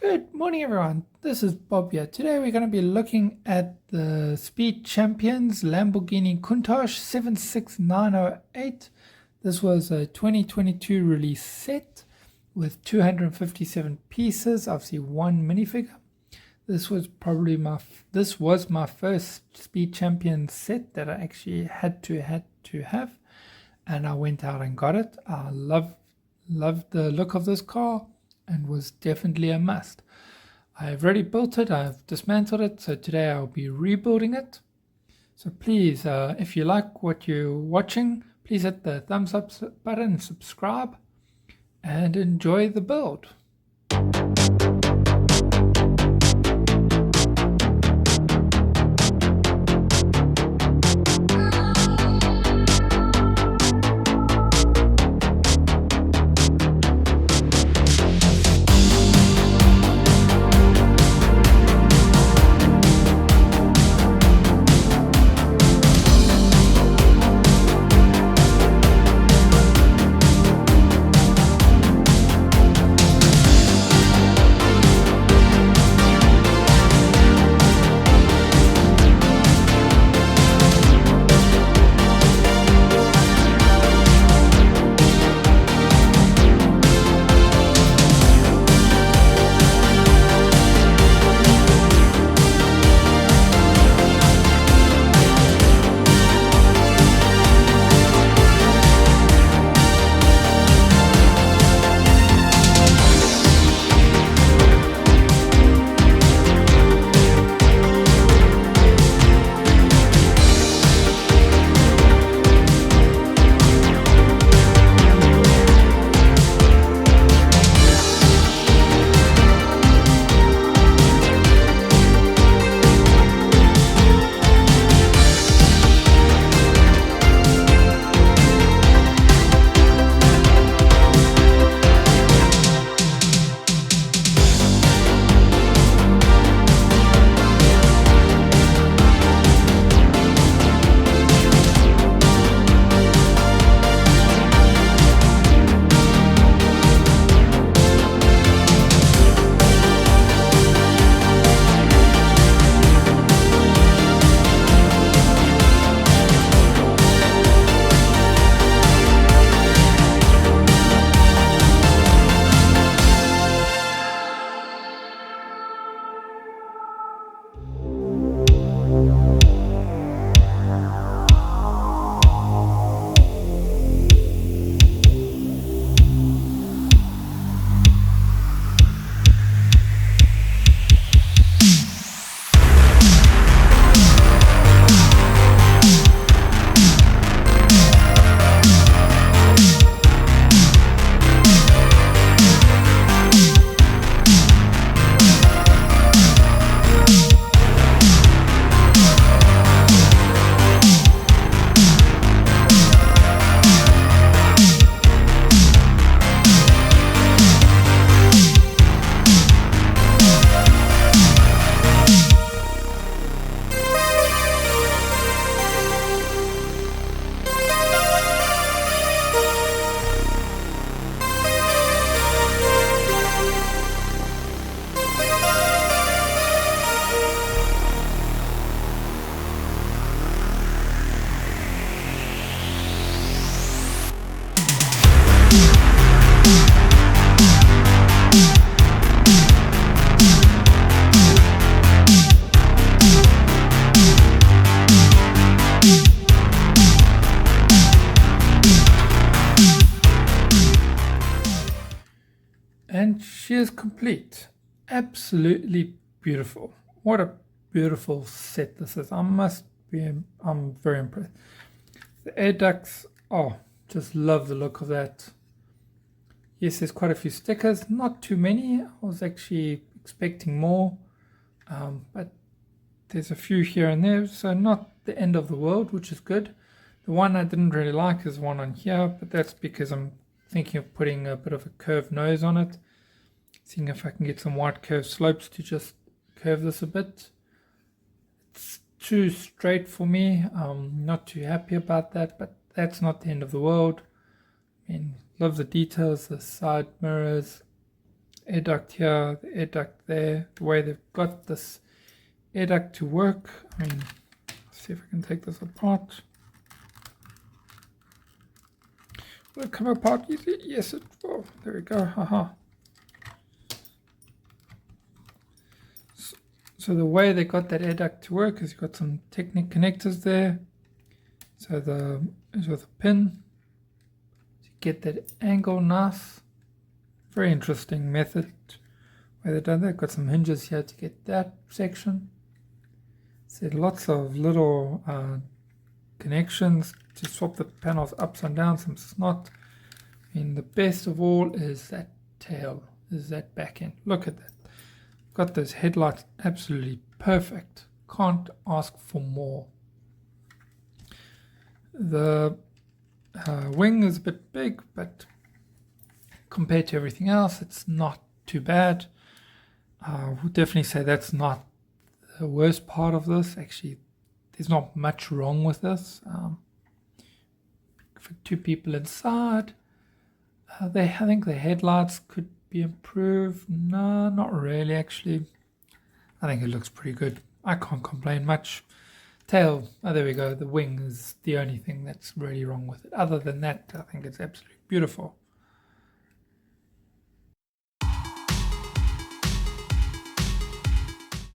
Good morning, everyone. This is Bob here. Today we're going to be looking at the Speed Champions Lamborghini Countach 76908. This was a 2022 release set with 257 pieces, obviously one minifigure. This was my first Speed Champions set that I actually had to have, and I went out and got it. I loved the look of this car and was definitely a must. I've already built it, I've dismantled it, so today I'll be rebuilding it. So please, if you like what you're watching, please hit the thumbs up button, subscribe, and enjoy the build. And she is complete. Absolutely beautiful. What a beautiful set this is. I'm very impressed. The air ducts, oh, just love the look of that. Yes, there's quite a few stickers, not too many. I was actually expecting more, but there's a few here and there, so not the end of the world, which is good. The one I didn't really like is one on here, but that's because I'm thinking of putting a bit of a curved nose on it, seeing if I can get some white curved slopes to just curve this a bit. It's too straight for me. I'm not too happy about that, but that's not the end of the world. I mean, love the details, the side mirrors, air duct here, the air duct there, the way they've got this air duct to work. I mean, let's see if I can take this apart. Will it come apart easily? Yes, it will. There we go. Haha. So the way they got that air duct to work is you've got some Technic connectors there. So is with a pin to get that angle nice. Very interesting method where they've done that. Got some hinges here to get that section. So lots of little connections to swap the panels ups and downs, some snot. And the best of all is that tail, is that back end. Look at that. Got those headlights absolutely perfect. Can't ask for more. The wing is a bit big, but compared to everything else, it's not too bad. I would definitely say that's not the worst part of this. Actually, there's not much wrong with this. For two people inside, I think the headlights could be improved. No, not really actually. I think it looks pretty good. I can't complain much. Tail, oh there we go, the wing is the only thing that's really wrong with it. Other than that, I think it's absolutely beautiful.